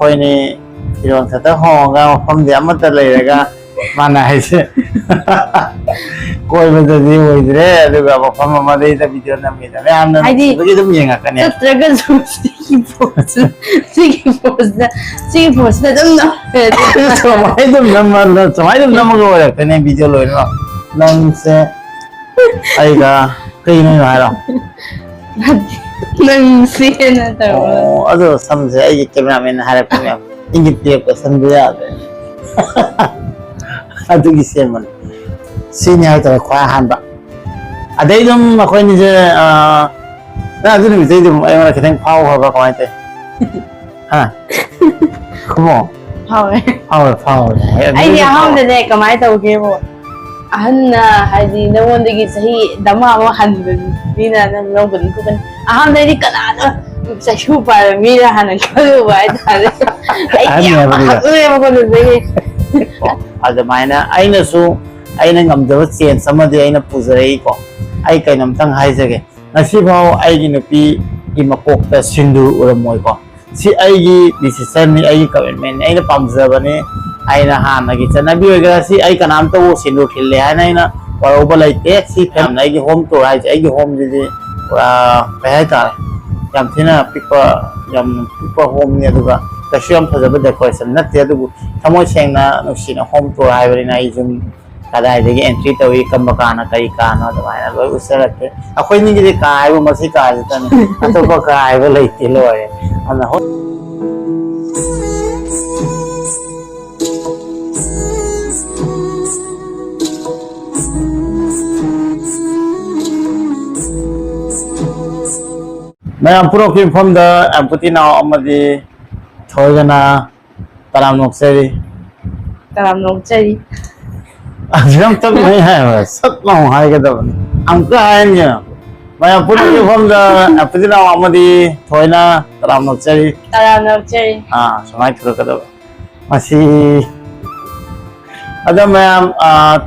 ꯑꯩꯈꯣꯏꯅꯤ ꯐꯤꯔꯣꯜ ꯈꯛꯇ ꯍꯣꯡꯉꯒ ꯃꯐꯝꯗꯤ ꯑꯃꯠꯇ ꯂꯩꯔꯒ ꯃꯥꯅ ꯍꯥꯏꯁꯦ ꯀꯣꯏꯕꯗꯗꯤ ꯑꯣꯏꯗ꯭ꯔꯦ ꯑꯗꯨꯒ ꯃꯐꯝ ꯑꯃꯗꯩꯗ ꯚꯤꯗꯤꯑꯣ ꯅꯝꯃꯤꯗ ꯃꯌꯥꯝꯅ ꯅꯨꯡꯁꯤꯕꯒꯤ ꯑꯗꯨꯝ ꯌꯦꯡꯉꯛꯀꯅꯤ ꯆꯠꯇ꯭ꯔꯒꯁꯨ ꯁꯤꯒꯤ ꯄꯣꯠꯁꯤꯗ ꯑꯗꯨꯝ ꯁꯨꯃꯥꯏꯅ ꯑꯗꯨꯝ ꯅꯝꯃꯒ ꯑꯣꯏꯔꯛꯀꯅꯤ ꯚꯤꯗꯤꯑꯣ ꯂꯣꯏꯅꯃꯛ ꯅꯪꯁꯦ ꯑꯩꯒ ꯀꯩꯅꯣ ꯍꯥꯏꯔꯣ ꯅꯪꯁꯦꯅ ꯇꯧꯔꯒ ꯑꯣ ꯑꯗꯣ ꯁꯝꯁꯦ ꯑꯩꯒꯤ ꯀꯦꯃꯦꯔꯥꯃꯦꯟꯅ ꯍꯥꯏꯔꯛꯄꯅꯦ ꯏꯪꯒꯤꯠ ꯄꯤꯔꯛꯄ ꯁꯝꯗꯨ ꯌꯥꯗ꯭ꯔꯦ ꯑꯗꯨꯒꯤ ꯁꯦꯝꯕꯅꯤ ꯁꯤꯅꯤ ꯍꯥꯏꯇꯥꯔꯦ ꯈ꯭ꯋꯥꯏ ꯑꯍꯥꯟꯕ ꯑꯗꯩ ꯑꯗꯨꯝ ꯑꯩꯈꯣꯏꯅꯤꯁꯦ ꯅꯪ ꯑꯗꯨ ꯅꯨꯃꯤꯠꯇꯩꯗꯤ ꯑꯩꯉꯣꯟꯗ ꯈꯤꯇꯪ ꯐꯥꯎꯈ꯭ꯔꯕ ꯀꯃꯥꯏꯅ ꯇꯧꯋꯤ ꯍꯥ ꯈꯨꯃꯣ ꯐꯥꯎꯔꯦ ꯑꯩꯗꯤ ꯑꯍꯥꯟꯕꯗꯅꯦ ꯀꯃꯥꯏꯅ ꯇꯧꯒꯦꯕꯣ ꯑꯍꯟꯅ ꯍꯥꯏꯗꯤ ꯅꯉꯣꯟꯗꯒꯤ ꯆꯍꯤ ꯗꯃꯥ ꯑꯃ ꯍꯟꯕꯅꯤꯅ ꯅꯪ ꯂꯧꯒꯅꯤ ꯈꯣꯠꯀꯅꯤ ꯑꯍꯥꯟꯕꯗꯩꯗꯤ ꯀꯅꯥꯅꯣ ꯆꯩꯁꯨ ꯄꯥꯏꯕ ꯃꯤꯅ ꯍꯥꯟꯅ ꯈꯜꯂꯨꯕ ꯍꯥꯏꯇꯥꯔꯦ ꯑꯩꯗꯤ ꯌꯥꯝ ꯄꯥꯈꯠꯂꯨꯔꯦꯕꯀꯣ ꯑꯗꯨꯗꯒꯤ ꯑꯗꯨꯃꯥꯏꯅ ꯑꯩꯅꯁꯨ ꯑꯩꯅ ꯉꯝꯖꯕ ꯆꯦꯟꯖ ꯑꯃꯗꯤ ꯑꯩꯅ ꯄꯨꯖꯔꯛꯏꯀꯣ ꯑꯩ ꯀꯩꯅꯣꯝꯇꯪ ꯍꯥꯏꯖꯒꯦ ꯉꯁꯤꯐꯥꯎ ꯑꯩꯒꯤ ꯅꯨꯄꯤꯒꯤ ꯃꯀꯣꯛꯇ ꯁꯤꯟꯗꯨꯔ ꯎꯔꯝꯃꯣꯏꯀꯣ ꯁꯤ ꯑꯩꯒꯤ ꯗꯤꯁꯤꯖꯟꯅꯤ ꯑꯩꯒꯤ ꯀꯃꯤꯠꯃꯦꯟꯅꯤ ꯑꯩꯅ ꯄꯥꯝꯖꯕꯅꯤ ꯑꯩꯅ ꯍꯥꯟꯅꯒꯤ ꯆꯠꯅꯕꯤ ꯑꯣꯏꯒꯦꯔꯥ ꯁꯤ ꯑꯩ ꯀꯅꯥꯝꯇꯕꯨ ꯁꯤꯟꯗꯨꯔ ꯊꯤꯜꯂꯦ ꯍꯥꯏꯅ ꯑꯩꯅ ꯋꯥꯔꯧꯕ ꯂꯩꯇꯦ ꯁꯤ ꯐꯦꯝꯅ ꯑꯩꯒꯤ ꯍꯣꯝ ꯇꯨꯔ ꯍꯥꯏꯁꯦ ꯑꯩꯒꯤ ꯍꯣꯝꯁꯤꯗꯤ ꯄꯨꯔꯥ ꯀꯩ ꯍꯥꯏꯇꯥꯔꯦ ꯌꯥꯝ ꯊꯤꯅ ꯄꯤꯛꯄ ꯍꯣꯝꯅꯤ ꯑꯗꯨꯒ ꯀꯩꯁꯨ ꯌꯥꯝ ꯐꯖꯕ ꯗꯦꯀꯣꯔꯦꯁꯟ ꯅꯠꯇꯦ ꯑꯗꯨꯕꯨ ꯊꯃꯣꯏ ꯁꯦꯡꯅ ꯅꯨꯡꯁꯤꯅ ꯍꯣꯝ ꯇꯨꯔ ꯍꯥꯏꯕꯅꯤꯅ ꯑꯩ ꯁꯨꯝ ꯀꯗꯥꯏꯗꯒꯤ ꯑꯦꯟꯇ꯭ꯔꯤ ꯇꯧꯏ ꯀꯝꯕ ꯀꯥꯅ ꯀꯔꯤ ꯀꯥꯅꯣ ꯑꯗꯨꯃꯥꯏꯅ ꯂꯣꯏ ꯎꯠꯆꯔꯛꯀꯦ ꯑꯩꯈꯣꯏꯅꯤꯒꯤꯗꯤ ꯀꯥ ꯍꯥꯏꯕ ꯃꯁꯤ ꯀꯥꯁꯤꯗꯅꯤ ꯑꯇꯣꯞꯄ ꯀꯥ ꯍꯥꯏꯕ ꯂꯩꯇꯦ ꯂꯣꯏꯔꯦ ꯑꯗꯨꯅ ꯃꯌꯥꯝ ꯄꯨꯔꯛꯈꯤꯕ ꯃꯐꯝꯗ ꯑꯝꯄꯨꯇꯤ ꯅꯥꯎ ꯑꯃꯗꯤ ꯊꯣꯏꯒꯅ ꯇꯔꯥꯝ ꯅꯣꯛꯆꯔꯤ ꯇꯔꯥꯝ ꯅꯣꯛꯆꯔꯤ ꯑꯗꯨꯝ ꯇꯞꯅ ꯍꯥꯏꯕ ꯁꯠ ꯂꯥꯎ ꯍꯥꯏꯒꯗꯕꯅꯤ ꯑꯃꯨꯛꯀ ꯍꯥꯏꯔꯅꯤ ꯃꯌꯥꯝ ꯄꯨꯔꯛꯈꯤꯕ ꯃꯐꯝꯗ ꯑꯝꯄꯨꯇꯤ ꯅꯥꯎ ꯑꯃꯗꯤ ꯊꯣꯏꯅ ꯇꯔꯥꯝ ꯅꯣꯛꯆꯔꯤ ꯇꯔꯥꯝ ꯅꯣꯛꯆꯔꯤ ꯁꯨꯃꯥꯏꯅ ꯊꯣꯛꯂꯛꯀꯗꯕ ꯃꯁꯤ ꯑꯗꯣ ꯃꯌꯥꯝ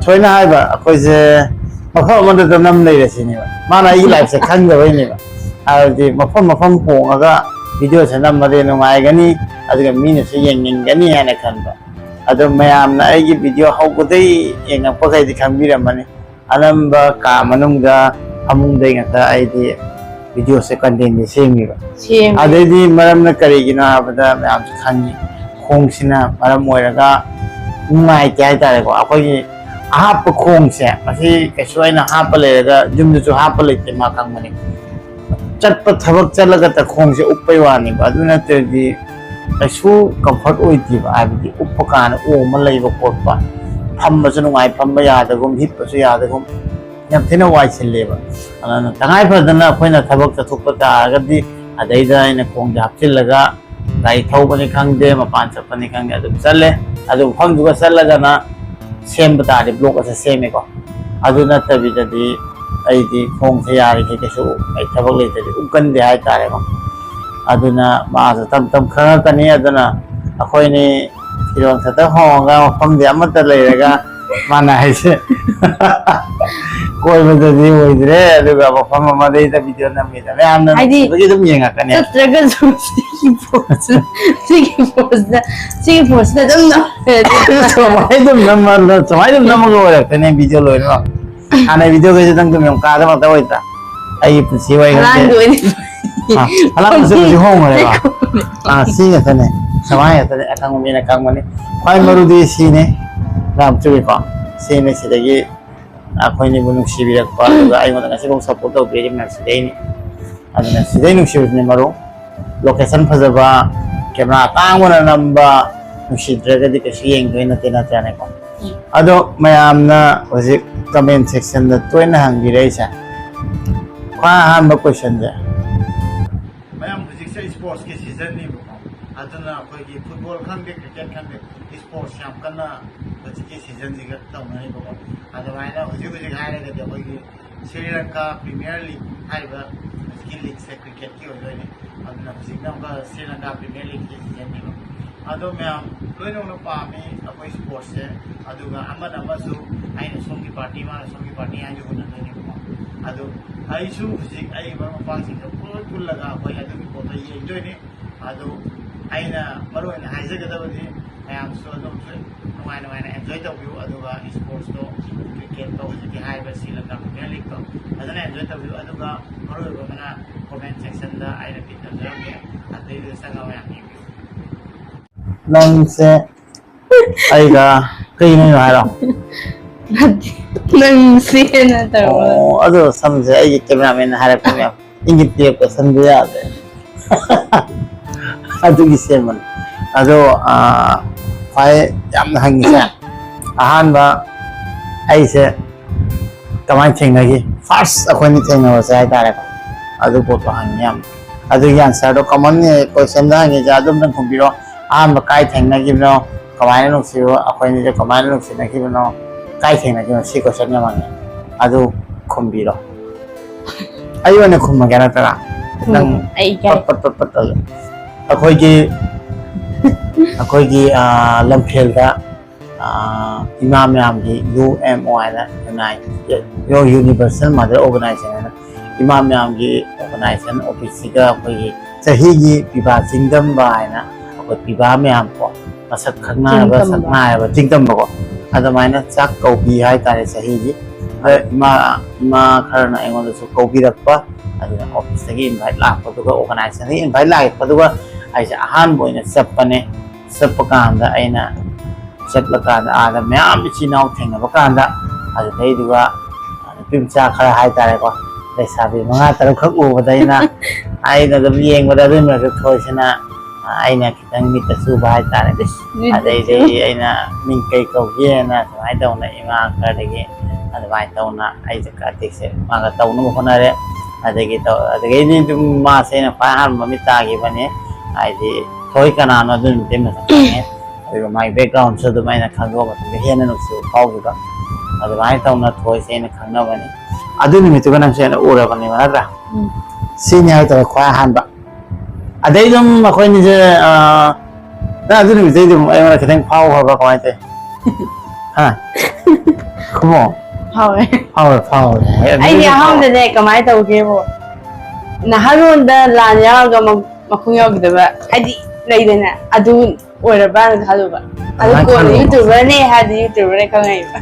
ꯊꯣꯏꯅ ꯍꯥꯏꯕ ꯑꯩꯈꯣꯏꯁꯦ ꯃꯐꯝ ꯑꯃꯗ ꯅꯝ ꯂꯩꯔꯁꯤꯅꯦꯕ ꯃꯥꯅ ꯑꯩꯒꯤ ꯂꯥꯏꯐꯁꯦ ꯈꯪꯗꯕꯩꯅꯦꯕ ꯍꯥꯏꯕꯗꯤ ꯃꯐꯝ ꯍꯣꯡꯉꯒ ꯚꯤꯗꯤꯑꯣꯁꯦ ꯅꯝꯃꯗꯤ ꯅꯨꯡꯉꯥꯏꯒꯅꯤ ꯑꯗꯨꯒ ꯃꯤꯅꯁꯨ ꯌꯦꯡꯅꯤꯡꯒꯅꯤ ꯍꯥꯏꯅ ꯈꯟꯕ ꯑꯗꯣ ꯃꯌꯥꯝꯅ ꯑꯩꯒꯤ ꯚꯤꯗꯤꯑꯣ ꯍꯧꯕꯗꯩ ꯌꯦꯡꯉꯛꯄꯈꯩꯗꯤ ꯈꯪꯕꯤꯔꯝꯃꯅꯤ ꯑꯅꯝꯕ ꯀꯥ ꯃꯅꯨꯡꯗ ꯐꯃꯨꯡꯗꯩ ꯉꯥꯛꯇ ꯑꯩꯗꯤ ꯚꯤꯗꯤꯑꯣꯁꯦ ꯀꯟꯇꯦꯟꯁꯦ ꯁꯦꯝꯃꯤꯕ ꯑꯗꯩꯗꯤ ꯃꯔꯝꯅ ꯀꯔꯤꯒꯤꯅꯣ ꯍꯥꯏꯕꯗ ꯃꯌꯥꯝꯁꯨ ꯈꯪꯉꯤ ꯈꯣꯡꯁꯤꯅ ꯃꯔꯝ ꯑꯣꯏꯔꯒ ꯅꯨꯡꯉꯥꯏꯇꯦ ꯍꯥꯏꯇꯥꯔꯦꯀꯣ ꯑꯩꯈꯣꯏꯒꯤ ꯑꯍꯥꯞꯄ ꯈꯣꯡꯁꯦ ꯃꯁꯤ ꯀꯩꯁꯨ ꯑꯩꯅ ꯍꯥꯞꯄ ꯂꯩꯔꯒ ꯌꯨꯝꯗꯁꯨ ꯍꯥꯞꯄ ꯂꯩꯇꯦ ꯃꯥ ꯈꯪꯕꯅꯤ ꯆꯠꯄ ꯊꯕꯛ ꯆꯠꯂꯒ ꯈꯣꯡꯁꯦ ꯎꯞꯄꯩ ꯋꯥꯅꯦꯕ ꯑꯗꯨ ꯅꯠꯇ꯭ꯔꯗꯤ ꯀꯩꯁꯨ ꯀꯝꯐꯔꯠ ꯑꯣꯏꯗꯦꯕ ꯍꯥꯏꯕꯗꯤ ꯎꯞꯄ ꯀꯥꯟꯗ ꯑꯣꯝꯃ ꯂꯩꯕ ꯈꯣꯠꯄ ꯐꯝꯕꯁꯨ ꯅꯨꯡꯉꯥꯏ ꯐꯝꯕ ꯌꯥꯗꯒꯨꯝ ꯍꯤꯞꯄꯁꯨ ꯌꯥꯗꯒꯨꯝ ꯌꯥꯝ ꯊꯤꯅ ꯋꯥꯏꯁꯤꯜꯂꯦꯕ ꯑꯗꯨꯅ ꯇꯉꯥꯏ ꯐꯗꯅ ꯑꯩꯈꯣꯏꯅ ꯊꯕꯛ ꯆꯠꯊꯣꯛꯄ ꯇꯥꯔꯒꯗꯤ ꯑꯗꯩꯗ ꯑꯩꯅ ꯈꯣꯡꯁꯦ ꯍꯥꯞꯆꯤꯜꯂꯒ ꯒꯥꯔꯤ ꯊꯧꯕꯅꯤ ꯈꯪꯗꯦ ꯃꯄꯥꯟ ꯆꯠꯄꯅꯤ ꯈꯪꯗꯦ ꯑꯗꯨꯝ ꯆꯠꯂꯦ ꯑꯗꯨ ꯃꯐꯝꯗꯨꯒ ꯆꯠꯂꯒꯅ ꯁꯦꯝꯕ ꯇꯥꯔꯗꯤ ꯕ꯭ꯂꯣꯛ ꯑꯁꯦ ꯁꯦꯝꯃꯦꯀꯣ ꯑꯗꯨ ꯅꯠꯇꯕꯤꯗꯗꯤ ꯑꯩꯗꯤ ꯈꯣꯡꯁꯦ ꯌꯥꯔꯤꯈꯩ ꯀꯩꯁꯨ ꯑꯩ ꯊꯕꯛ ꯂꯩꯇ꯭ꯔꯗꯤ ꯎꯞꯀꯟꯗꯦ ꯍꯥꯏꯇꯥꯔꯦꯀꯣ ꯑꯗꯨꯅ ꯃꯥꯁꯨ ꯇꯞ ꯇꯞ ꯈꯪꯉꯛꯀꯅꯤ ꯑꯗꯨꯅ ꯑꯩꯈꯣꯏꯅꯤ ꯐꯤꯔꯣꯜ ꯈꯛꯇ ꯍꯣꯡꯉꯒ ꯃꯐꯝꯗꯤ ꯑꯃꯠꯇ ꯂꯩꯔꯒ ꯃꯥꯅ ꯍꯥꯏꯁꯦ ꯀꯣꯏꯕꯗꯗꯤ ꯑꯣꯏꯗ꯭ꯔꯦ ꯑꯗꯨꯒ ꯃꯐꯝ ꯑꯃꯗꯩꯗ ꯚꯤꯗꯤꯑꯣ ꯅꯝꯃꯤꯗ ꯃꯌꯥꯝꯅ ꯅꯨꯡꯁꯤꯕꯒꯤ ꯑꯗꯨꯝ ꯌꯦꯡꯉꯛꯀꯅꯤ ꯆꯠꯇ꯭ꯔꯒꯁꯨ ꯁꯤꯒꯤ ꯄꯣꯠꯁꯤꯗ ꯑꯗꯨꯝ ꯁꯨꯃꯥꯏꯅ ꯑꯗꯨꯝ ꯅꯝꯃꯒ ꯑꯣꯏꯔꯛꯀꯅꯤ ꯚꯤꯗꯤꯑꯣ ꯂꯣꯏꯅꯃꯛ ꯍꯥꯟꯅ ꯚꯤꯗꯤꯑꯣꯒꯩꯁꯦ ꯅꯪ ꯑꯗꯨꯝ ꯌꯥꯝ ꯀꯥꯗ ꯉꯥꯛꯇ ꯑꯣꯏꯗ꯭ꯔꯥ ꯑꯩꯒꯤ ꯄꯨꯟꯁꯤ ꯍꯂꯥꯟꯕꯁꯨ ꯍꯧꯖꯤꯛ ꯍꯣꯡꯉꯨꯔꯦꯀꯣ ꯁꯤ ꯉꯥꯛꯇꯅꯦ ꯁꯃꯥꯏ ꯉꯥꯛꯇꯅꯦ ꯑꯈꯪꯕ ꯃꯤꯅ ꯈꯪꯕꯅꯤ ꯈ꯭ꯋꯥꯏ ꯃꯔꯨꯗꯤ ꯁꯤꯅꯦ ꯌꯥꯝ ꯆꯨꯝꯃꯤꯀꯣ ꯁꯤꯅꯦ ꯁꯤꯗꯒꯤ ꯑꯩꯈꯣꯏꯅꯤꯕꯨ ꯅꯨꯡꯁꯤꯕꯤꯔꯛꯄ ꯑꯗꯨꯒ ꯑꯩꯉꯣꯟꯗ ꯉꯁꯤꯐꯥꯎ ꯁꯞꯄꯣꯔꯠ ꯇꯧꯕꯤꯔꯤ ꯃꯌꯥꯝ ꯁꯤꯗꯩꯅꯤ ꯑꯗꯨꯅ ꯁꯤꯗꯩ ꯅꯨꯡꯁꯤꯕꯁꯤꯅꯦ ꯃꯔꯨ ꯂꯣꯀꯦꯁꯟ ꯐꯖꯕ ꯀꯦꯃꯦꯔꯥ ꯑꯇꯥꯡꯕꯅ ꯅꯝꯕ ꯅꯨꯡꯁꯤꯗ꯭ꯔꯒꯗꯤ ꯀꯩꯁꯨ ꯌꯦꯡꯗꯣꯏ नत्यानेको अदो मयामना हजिक कमेंट सेक्शन दा तोयना हंगिरैसे ख्वा हांबा क्वेश्चन जे मयाम हजिक से स्पोर्ट्स के सीजन नि अदना अखोगी फुटबॉल खंगे क्रिकेट खंगे स्पोर्ट्स याम कन्ना हजिक के सीजन जिगा तौनाय बो अदवाइना हजिक हजिक हायरगे दे अखोगी श्रीलंका प्रीमियर लीग हाइबा हजिक लीग से क्रिकेट की होयने अदना हजिक नंगा श्रीलंका प्रीमियर लीग के सीजन नि अदो मैम लोइनो पामी अखोई स्पोर्ट्स से अदुगा अमन अमसु आइना सोंगी पार्टी आइना होनने अदो आइसु हजिक आइ मम पासिंग पुल पुलगा अखोई अदुगी पोता येंजोयने अदो ꯑꯩꯅ ꯃꯔꯨ ꯑꯣꯏꯅ ꯍꯥꯏꯖꯒꯗꯕꯗꯤ ꯃꯌꯥꯝꯁꯨ ꯑꯗꯨꯝ ꯅꯨꯡꯉꯥꯏꯅ ꯑꯦꯟꯖꯣꯏ ꯇꯧꯕꯤꯌꯨ ꯑꯗꯨꯒ ꯁ꯭ꯄꯣꯔꯠꯁꯇꯣ ꯀ꯭ꯔꯤꯀꯦꯠꯇꯣ ꯍꯧꯖꯤꯛꯀꯤ ꯍꯥꯏꯔꯤꯕ ꯁ꯭ꯔꯤꯂꯪꯀꯥ ꯄ꯭ꯔꯤꯃꯤꯌꯔ ꯂꯤꯒꯇꯣ ꯐꯖꯅ ꯑꯦꯟꯖꯣꯏ ꯇꯧꯕꯤꯌꯨ ꯑꯗꯨꯒ ꯃꯔꯨꯑꯣꯏꯕ ꯀꯣꯃꯦꯟ ꯁꯦꯛꯁꯟꯗ ꯑꯩꯅ ꯄꯤꯟ ꯇꯧꯖꯔꯝꯒꯦ ꯑꯗꯩꯗꯨꯗ ꯆꯪꯉꯒ ꯃꯌꯥꯝ ꯌꯦꯡꯕꯤꯌꯨ ꯅꯪꯁꯦ ꯑꯩꯒ ꯀꯩꯅꯣ ꯍꯥꯏꯔꯣ nang sina tawa ꯑꯣ ꯑꯗꯣ ꯁꯝꯁꯦ ꯑꯩꯒꯤ ꯀꯦꯃꯦꯔꯥꯃꯦꯟꯅ ꯍꯥꯏꯔꯛꯄꯅꯦ ꯏꯪꯒꯤꯠ ꯄꯤꯔꯛꯄ ꯁꯝꯗꯨ ꯌꯥꯗꯦ ꯑꯗꯨꯒꯤ ꯁꯦꯝꯕꯅꯤ ꯑꯗꯣ ꯈ꯭ꯋꯥꯏ ꯌꯥꯝꯅ ꯍꯪꯉꯤꯁꯦ ꯑꯍꯥꯟꯕ ꯑꯩꯁꯦ ꯀꯃꯥꯏꯅ ꯊꯦꯡꯅꯈꯤ ꯐꯥꯔꯁ ꯑꯩꯈꯣꯏꯅ ꯊꯦꯡꯅꯕꯁꯦ ꯍꯥꯏꯇꯥꯔꯦꯀꯣ ꯑꯗꯨ ꯄꯣꯠꯇꯣ ꯍꯪꯉꯤ ꯌꯥꯝ ꯑꯗꯨꯒꯤ ꯑꯟꯁꯔꯗꯣ ꯀꯃꯟ ꯀꯣꯏꯁꯟꯗ ꯍꯪꯉꯤꯁꯦ ꯑꯗꯨꯝꯇꯪ ꯈꯨꯝꯕꯤꯔꯣ ꯑꯍꯥꯟꯕ ꯀꯥꯏ ꯊꯦꯡꯅꯈꯤꯕꯅꯣ ꯀꯃꯥꯏꯅ ꯅꯨꯡꯁꯤꯕ ꯑꯩꯈꯣꯏꯅꯤꯁꯦ ꯀꯃꯥꯏꯅ ꯅꯨꯡꯁꯤꯅꯈꯤꯕꯅꯣ ꯀꯥꯏ ꯊꯦꯡꯅꯈꯤꯕꯅꯣ ꯁꯤ ꯀꯣꯏꯁꯟ ꯌꯥꯝ hangꯉꯤ ꯑꯗꯨ ꯈꯨꯝꯕꯤꯔꯣ ꯑꯩ ꯑꯣꯏꯅ ꯈꯨꯝꯃꯒꯦ ꯅꯠꯇ꯭ꯔꯒ ꯅꯪ ai ꯄꯠ ꯑꯩꯈꯣꯏꯒꯤ ꯂꯝꯐꯦꯜꯗ ꯏꯃꯥ ꯃꯌꯥꯝꯒꯤ UMO ꯍꯥꯏꯅ ꯌꯨꯅꯤꯚꯔꯁꯦꯜ ꯃꯥꯗꯔ ꯑꯣꯔꯒꯅꯥꯏꯖꯦꯁꯟ ꯍꯥꯏꯅ ꯏꯃꯥ ꯃꯌꯥꯝꯒꯤ ꯑꯣꯔꯒꯅꯥꯏꯖꯦꯁꯟ ꯑꯣꯐꯤꯁꯁꯤꯒ ꯑꯩꯈꯣꯏꯒꯤ ꯆꯍꯤꯒꯤ ꯄꯤꯕꯥ ꯆꯤꯡꯗꯝꯕ ꯍꯥꯏꯅ ꯑꯩꯈꯣꯏ ꯄꯤꯕꯥ ꯃꯌꯥꯝ ꯀꯣ ꯃꯁꯛ ꯈꯪꯅꯔꯕ ꯁꯛꯅꯥꯏꯔꯕ ꯆꯤꯡꯗꯝꯕꯀꯣ ꯑꯗꯨꯃꯥꯏꯅ ꯆꯥꯛ ꯀꯧꯕꯤ ꯍꯥꯏꯇꯥꯔꯦ ꯆꯍꯤꯒꯤ ꯏꯃꯥ ꯈꯔꯅ ꯑꯩꯉꯣꯟꯗꯁꯨ ꯀꯧꯕꯤꯔꯛꯄ ꯑꯗꯨꯅ ꯑꯣꯐꯤꯁꯇꯒꯤ ꯏꯟꯚꯥꯏꯠ ꯂꯥꯛꯄꯗꯨꯒ ꯑꯣꯔꯒꯅꯥꯏꯖꯦꯁꯟꯗꯒꯤ ꯏꯟꯚꯥꯏꯠ ꯂꯥꯛꯄꯗꯨꯒ ꯑꯩꯁꯦ ꯑꯍꯥꯟꯕ ꯑꯣꯏꯅ ꯆꯠꯄꯅꯦ ꯆꯠꯄ ꯀꯥꯟꯗ ꯑꯩꯅ ꯆꯠꯂꯀꯥꯟꯗ ꯑꯥꯗ ꯃꯌꯥꯝ ꯏꯆꯤꯟ ꯏꯅꯥꯎ ꯊꯦꯡꯅꯕ ꯀꯥꯟꯗ ꯑꯗꯨꯗꯩꯗꯨꯒ ꯅꯨꯄꯤ ꯃꯆꯥ ꯈꯔ ꯍꯥꯏꯇꯥꯔꯦꯀꯣ ꯂꯩꯁꯥꯕꯤ 5-6 ꯈꯛ ꯎꯕꯗ ꯑꯩꯅ ꯑꯗꯨꯝ ꯌꯦꯡꯕꯗ ꯑꯗꯨꯏ ꯃꯔꯛꯇ ꯊꯣꯏꯁꯤꯅ ꯑꯩꯅ ꯈꯤꯇꯪ ꯃꯤꯠꯇ ꯆꯨꯕ ꯍꯥꯏꯇꯥꯔꯦ ꯑꯗꯩꯗꯤ ꯑꯩꯅ ꯃꯤꯡ ꯀꯩ ꯀꯧꯒꯦꯅ ꯁꯨꯃꯥꯏꯅ ꯇꯧꯅ ꯏꯃꯥ ꯈꯔꯗꯒꯤ ꯑꯗꯨꯃꯥꯏꯅ ꯇꯧꯅ ꯑꯩꯁꯦ ꯀꯟꯇꯦꯛꯁꯦ ꯃꯥꯒ ꯇꯧꯅꯕ ꯍꯣꯠꯅꯔꯦ ꯑꯗꯒꯤꯗꯤ ꯑꯗꯨꯝ ꯃꯥꯁꯦ ꯑꯩꯅ ꯈ꯭ꯋꯥꯏ ꯑꯍꯥꯟꯕ ꯃꯃꯤꯠ ꯇꯥꯈꯤꯕꯅꯦ ꯍꯥꯏꯗꯤ ꯊꯣꯏ ꯀꯅꯥꯅꯣ ꯑꯗꯨ ꯅꯨꯃꯤꯠꯇꯩ ꯃꯁꯛ ꯈꯪꯉꯦ ꯑꯗꯨꯒ ꯃꯥꯒꯤ ꯕꯦꯛꯒ꯭ꯔꯥꯎꯟꯁꯨ ꯑꯗꯨꯝ ꯑꯩꯅ ꯈꯪꯗꯣꯛꯑ ꯃꯇꯨꯡꯗ ꯍꯦꯟꯅ ꯅꯨꯡꯁꯤꯕ ꯐꯥꯎꯈꯤꯕ ꯑꯗꯨꯃꯥꯏꯅ ꯇꯧꯅ ꯊꯣꯏꯁꯦ ꯑꯩꯅ ꯈꯪꯅꯕꯅꯤ ꯑꯗꯨ ꯅꯨꯃꯤꯠꯇꯨꯒ ꯅꯪꯁꯦ ꯑꯩꯅ ꯎꯔꯕꯅꯦꯕ ꯅꯠꯇ꯭ꯔꯥ ꯁꯤꯅꯤ ꯍꯥꯏꯇꯥꯔꯦ ꯈ꯭ꯋꯥꯏ ꯑꯍꯥꯟꯕ ꯑꯗꯩ ꯑꯗꯨꯝ ꯑꯩꯈꯣꯏꯅꯤꯁꯦ ꯅꯪ ꯑꯗꯨ ꯅꯨꯃꯤꯠꯇꯩ ꯑꯗꯨꯝ ꯑꯩꯉꯣꯟꯗ ꯈꯤꯇꯪ ꯐꯥꯎꯈ꯭ꯔꯕ ꯀꯃꯥꯏꯅ ꯇꯧꯋꯤ ꯍꯥ ꯈꯨꯝꯃꯣ ꯐꯥꯎꯔꯦ ꯑꯩꯗꯤ ꯑꯍꯥꯟꯕꯗꯅꯦ ꯀꯃꯥꯏꯅ ꯇꯧꯒꯦꯕꯣ ꯅꯍꯥꯔꯣꯟꯗ ꯂꯥꯟ ꯌꯥꯎꯔꯒ ꯃꯈꯣꯡ ꯌꯥꯎꯈꯤꯗꯕ ꯍꯥꯏꯗꯤ ꯂꯩꯗꯅ ꯑꯗꯨ ꯑꯣꯏꯔꯕ꯭ꯔꯥꯅ ꯈꯜꯂꯨꯕ ꯑꯗꯨ ꯀꯣꯟꯅ ꯌꯨꯇꯨꯕꯔꯅꯦ ꯍꯥꯏꯗꯤ ꯌꯨꯇꯨꯕꯔꯅꯦ ꯈꯪꯉꯛꯏꯕ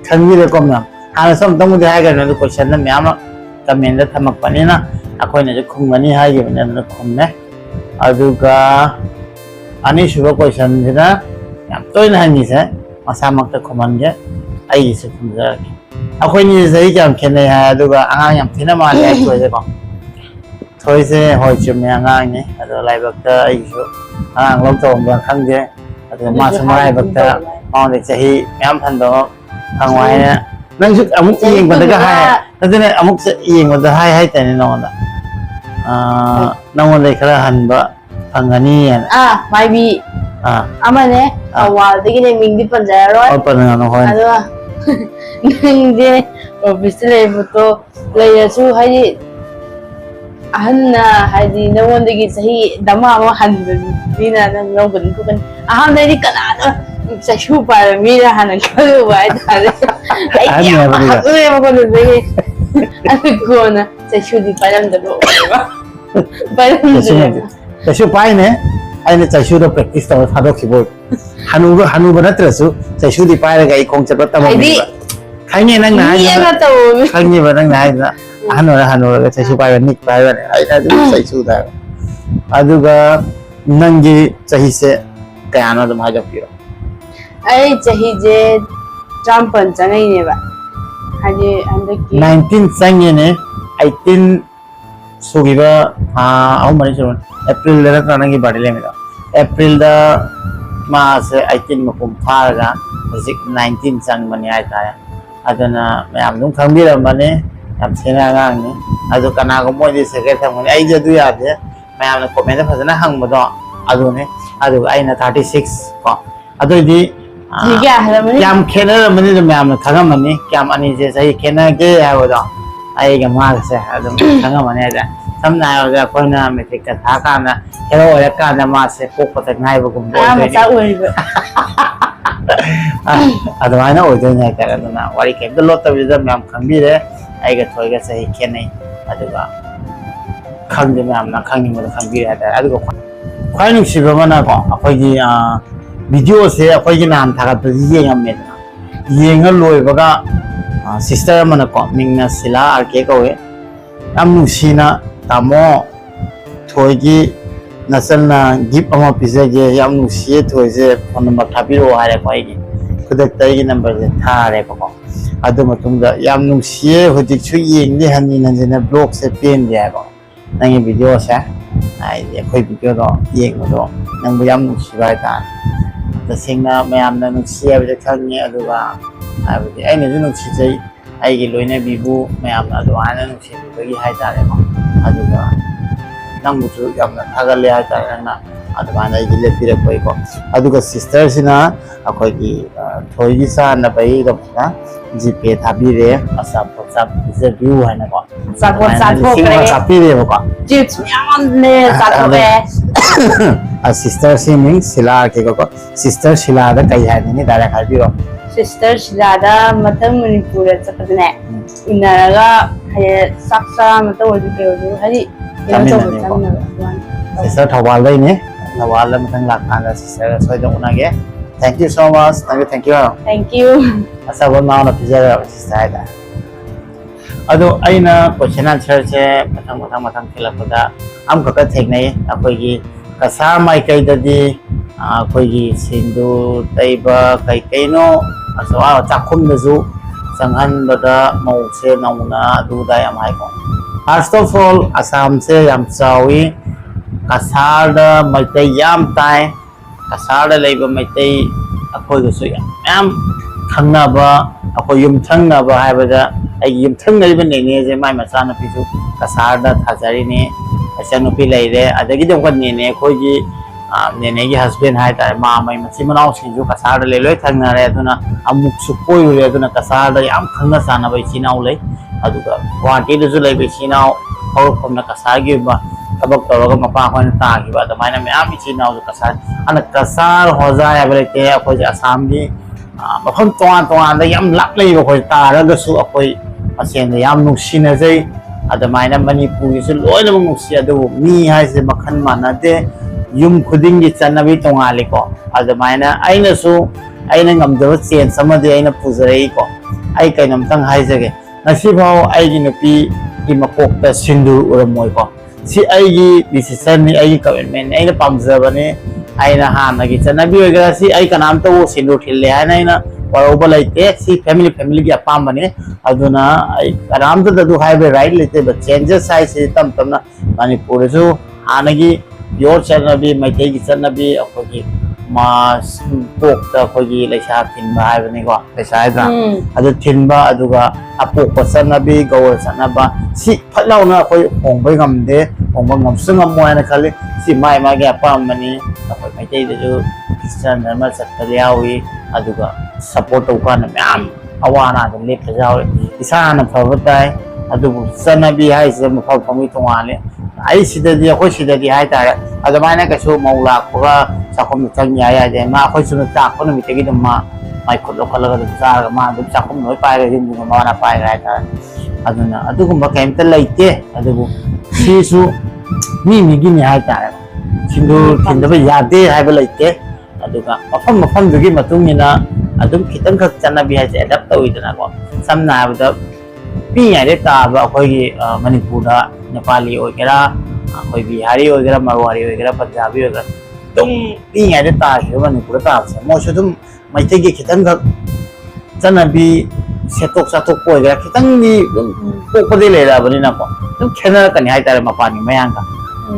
ꯈꯪꯕꯤꯔꯦꯀꯣ ꯃꯌꯥꯝ ꯍꯥꯟꯅꯁꯨ ꯑꯃꯨꯛꯇꯪꯕꯨꯗꯤ ꯍꯥꯏꯈ꯭ꯔꯕꯅꯤ ꯑꯗꯨ ꯀꯣꯏꯁꯟꯗ ꯃꯌꯥꯝ ꯀꯃꯦꯟꯗ ꯊꯝꯃꯛꯄꯅꯤꯅ ꯑꯩꯈꯣꯏꯅꯁꯨ ꯈꯨꯝꯒꯅꯤ ꯍꯥꯏꯈꯤꯕꯅꯤ ꯑꯗꯨꯅ ꯈꯨꯝꯃꯦ ꯑꯗꯨꯒ ꯑꯅꯤꯁꯨꯕ ꯀꯣꯏꯁꯟꯁꯤꯅ ꯌꯥꯝ ꯇꯣꯏꯅ ꯍꯪꯉꯤꯁꯦ ꯃꯁꯥꯃꯛꯇ ꯈꯨꯝꯍꯟꯒꯦ ꯑꯩꯒꯤꯁꯨ ꯈꯨꯝꯖꯔꯒꯦ ꯑꯩꯈꯣꯏꯅꯤꯁꯦ ꯆꯍꯤ ꯀꯌꯥꯝ ꯈꯦꯠꯅꯩ ꯍꯥꯏ ꯑꯗꯨꯒ ꯑꯉꯥꯡ ꯌꯥꯝ ꯊꯤꯅ ꯃꯥꯜꯂꯦ ꯍꯥꯏ ꯊꯣꯏꯁꯦꯀꯣ ꯊꯣꯏꯁꯦ ꯍꯣꯏ ꯆꯨꯝꯃꯦ ꯑꯉꯥꯡꯅꯤ ꯑꯗꯣ ꯂꯥꯏꯕꯛꯇ ꯑꯩꯒꯤꯁꯨ ꯑꯉꯥꯡ ꯂꯧ ꯇꯧꯔꯝꯕ꯭ꯔꯥ ꯈꯪꯗꯦ ꯑꯗꯨꯒ ꯃꯥꯁꯨ ꯃꯔꯥꯏꯕꯛꯇ ꯃꯉꯣꯟꯗ ꯆꯍꯤ ꯃꯌꯥꯝ ꯍꯟꯕ ꯐꯪꯉꯣ ꯍꯥꯏꯅ ꯅꯪꯁꯨ ꯑꯃꯨꯛ ꯌꯦꯡꯕꯗꯒ ꯍꯥꯏ ꯑꯗꯨꯅ ꯑꯃꯨꯛ ꯌꯦꯡꯕꯗ ꯍꯥꯏꯇꯥꯔꯦ ꯅꯉꯣꯟꯗ ꯅꯉꯣꯟꯗꯩ ꯈꯔ ꯍꯟꯕ ꯐꯪꯒꯅꯤꯅ ꯃꯥꯏꯕꯤ ꯑꯃꯅꯦ ꯋꯥꯜꯗꯒꯤꯅꯦ ꯃꯤꯡꯗꯤ ꯄꯟꯖꯔꯔꯣꯏ ꯑꯗꯨꯒ ꯅꯪꯁꯦ ꯑꯣꯐꯤꯁꯇ ꯂꯩꯕꯗꯣ ꯂꯩꯔꯁꯨ ꯍꯥꯏꯗꯤ ꯑꯍꯟꯅ ꯍꯥꯏꯗꯤ ꯅꯉꯣꯟꯗꯒꯤ ꯆꯍꯤ ꯗꯃꯥ ꯑꯃ ꯍꯟꯕ ꯃꯤꯅ ꯅꯪ ꯂꯧꯒꯅꯤ ꯈꯣꯠꯀꯅꯤ ꯑꯍꯥꯟꯕꯗꯩꯗꯤ ꯀꯅꯥꯅꯣ ꯆꯩꯁꯨ ꯄꯥꯏꯕ ꯃꯤꯅ ꯍꯥꯟꯅ ꯈꯜꯂꯨꯕ ꯍꯥꯏꯇꯥꯔꯦ ꯑꯩ ꯌꯥꯝ ꯍꯛꯂꯨꯔꯦꯕꯀꯣ ꯑꯗꯨꯗꯒꯤ ꯑꯗꯨ ꯀꯣꯟꯅ ꯆꯩꯁꯨꯗꯤ ꯄꯥꯏꯔꯝꯗꯕ ꯑꯣꯏꯕ ꯄꯥꯏꯔꯝꯗ꯭ꯔꯦꯕ ꯆꯩꯁꯨ ꯄꯥꯏꯅꯦ ꯑꯩꯅ ꯆꯩꯁꯨꯗꯣ ꯄ꯭ꯔꯦꯛꯇꯤꯁ ꯇꯧꯔ ꯊꯥꯗꯣꯛꯈꯤꯕ ꯍꯅꯨꯕ ꯅꯠꯇ꯭ꯔꯁꯨ ꯆꯩꯁꯨꯗꯤ ꯄꯥꯏꯔꯒ ꯑꯩ ꯈꯣꯡ ꯆꯠꯄ ꯇꯝꯃꯝꯃꯦꯕ ꯈꯪꯉꯦ ꯅꯪꯅ ꯍꯥꯏꯗꯅ ꯈꯪꯉꯦꯕ ꯅꯪꯅ ꯍꯥꯏꯗꯅ ꯑꯍꯟ ꯑꯣꯏꯔ ꯍꯅꯨꯔꯒ ꯆꯩꯁꯨ ꯄꯥꯏꯕ ꯅꯤꯛꯄ ꯍꯥꯏꯕꯅꯦ ꯑꯩꯅ ꯑꯗꯨꯝ ꯆꯩꯁꯨꯗ ꯍꯥꯏꯕ ꯑꯗꯨꯒ ꯅꯪꯒꯤ ꯆꯍꯤꯁꯦ ꯀꯌꯥꯅꯣ ꯑꯗꯨꯝ ꯍꯥꯏꯗꯣꯛꯄꯤꯔꯣ ꯑꯩ ꯆꯍꯤꯁꯦ 19 ꯆꯪꯉꯛꯏꯅꯦꯕ ꯍꯥꯏꯗꯤ ꯍꯟꯗꯛꯀꯤ 19 ꯆꯪꯉꯦꯅꯦ 18 sugiba ahumari surun April da na nangi body lemida April da mas 18 makum pharaga hojik 19 chang mani ai ta adana mayam dum khambira mane yam sena gang ni adu kana go moi di secret thang mani ai je du ya de mayam na comment phajana hang bodo adu ne adu aina 36 ko adu di yam khena mani de mayam na thanga mani kyam ani je sai khena ge ha bodo ai ga ma se adu thanga mani da samna ya ko na metric ka tha ka na hero ya ka na ma se ko ko ta ngai bo gum do ma sa oi ba adu ana oi do na ka na wari ke do lot bi da mayam khambi re ai ga thoi ga sai khenai adu ga khang de mayam na khang ni mo khambi re da adu ko ख्वाई नुसीबा मना को अखोगी video से अखोगी नाम थागतपदि येंगमेदना येंगा लोइबगा sister मन को मिंगना सिला R K कवे याम नुसीना तामो थोइगी नसलना gift अमा पिजेगे याम नुसीए Thoise phone number थाबिरो हारे खोइगी खुदक्ताइगी नंबर से थारे को अदु मतुंगा याम नुसीए हुजिकसु येंगदि हन्नि नंजना ब्लॉग से पेन दियाबो नंगी वीडियो से आई अखोई वीडियो दो येंगदो नंबु याम नुसीबा ता तसेंना मयामना नुसीए बजे खंगे अदुगा आबदि आइना जु नुसीजै आइगी लोइना बिबु मयामना अदुआना नुसीबगी हाइतारेको अदुगा नंबुसु यामना थागले हाइतारेना अदुआना आइगी लेपिरकोइको अदुगा सिस्टर सिना अखोइगी थोइगी साना बै गबना जीपे थाबिरे असा WhatsApp रिव्यू हैना को WhatsApp थाबिरे को चिप्स म्याम ने साथोबे सिस्टर सिमिंग सिला के को सिस्टर सिला दा कई हाइनी डायरेक्ट हाइबिरो सिस्टर सिलादा मतम मणिपुर चपदने इनरगा हे सक्सा मत ओजु के ओजु हरि सिस्टर थवाल दैने थवाल मतन लाखाना सिस्टर सोइदो उनागे thank you so much thank you असबन माउना पिजरा सिस्टर दा अदो आइना क्वेश्चन आंसर से मथंग खिलपदा हम खक थेगनै अखोइगी कसार माइ कैददी अखोइगी सिंदू तैबा कै कैनो असवा चाखुमदजु संहनबदा मौसे नौना दुदा याम हाइको फर्स्ट ऑफ ऑल असम से याम चावी कसार दा मैतै याम ताय कसार दा लेबा मैतै अखोइगसु याम खंगनाबा अखोइ युमथंगनाबा हाइबदा आई युमथंगनाइबा नेने जे माइ मचाना पिसु कसार दा थाजारिने अचानुपी लेरे अदगी दमका नेने अखोइगी नेने की हस्बैंड हाय तारे मा मै मची मनाव सिंजु कसार ले लोय थंगनारे अदुना अमुक सु कोइरे अदुना कसार दा याम खंगना साना बै चिनाव लै अदुगा गुवाहाटी दजु लै बै चिनाव हौरखमना कसार गी बा तबक तौरगा मपा होन तागी बा दमाइना म्याम चिनाव कसार अना कसार होजा याबलेते अखोइ असम गी मफम तोआन दा याम लाप लै बखोइ तारगसु अखोइ असेन याम नुसिना जै अदमाइना मणिपुरी सु लोइना नुसि अदु मी हाइसे मखन मानदे युम खुदिंगी चनबी तोंगालेको अदमाइना आइनासु आइना ngамदब चेंज समदे आइना पुजरैको आई कैनमतंग हाइजगे नसिबाव आइगी नुपी की मकोकता सिंदूर उरमोइको सी आइगी डिसिजन नि आइगी कमिटमेंट आइना पामजबने आइना हानगी चनबी होगरा सी आई कनामतो सिंदूर थिल्ले आइना वरोबा लाइते सी फैमिली की अपाम बने अदुना आराम तो दु हाइवे राइट लेते बट चेंजेस आइ से तम तमना मणिपुर जो हानगी योर चनबी मैते की चनबी अखोगी मास पोक ता अखोगी लेसा थिनबा हाइबने को लेसाइदा अदु थिनबा अदुगा अपोक चनबी गौर चनबा सी फलाउना अखोई होंबै गमदे होंबा ngमसुंगम मोयना खाली सी माइ मागे अपाम बने अखोई मैते दजु क्रिश्चियन धर्म सत्तलियावी अदुगा सपोर्ट तौकान म्याम अवाना दम ले फजावे इसाना फबताय अदुबु चनबी हाइसे मफल फमी तोंगाले आई सिददी अखोइ सिददी हाइ तारे अदमाइना कसु मौला खोगा चाखम चंग या जे मा अखोइ सुन चाखन मितेगी दम मा माइ खुलो खलगा दम चागा मा दम चाखम नोइ पाइगा जिम माना पाइगा हाइ तारे अदुना अदुगुम केमता लैते अदुबु सिसु मी नि हाइ तारे सिंदु थिंदबा यादे हाइबा लैते अदुगा मफम दुगी मतुंगिना अदुम खितंग खक चनबी हाइसे एडप्ट तौइदना को समना हाबदा पियारे ताबा अखोइगी मणिपुरदा नेपाली ओइगेरा अखोइ बिहारी ओइगेरा मरवारी ओइगेरा पंजाबी ओइगेरा तुम पियारे ताहि मणिपुरदा ताबसे मोसु तुम मैथेगी खितंग खक चनबी सेटोक साटोक ओइगेरा खितंगी पोकदे लेराबनिना को तुम खेना कनि हाइतारे मपानी मयांगा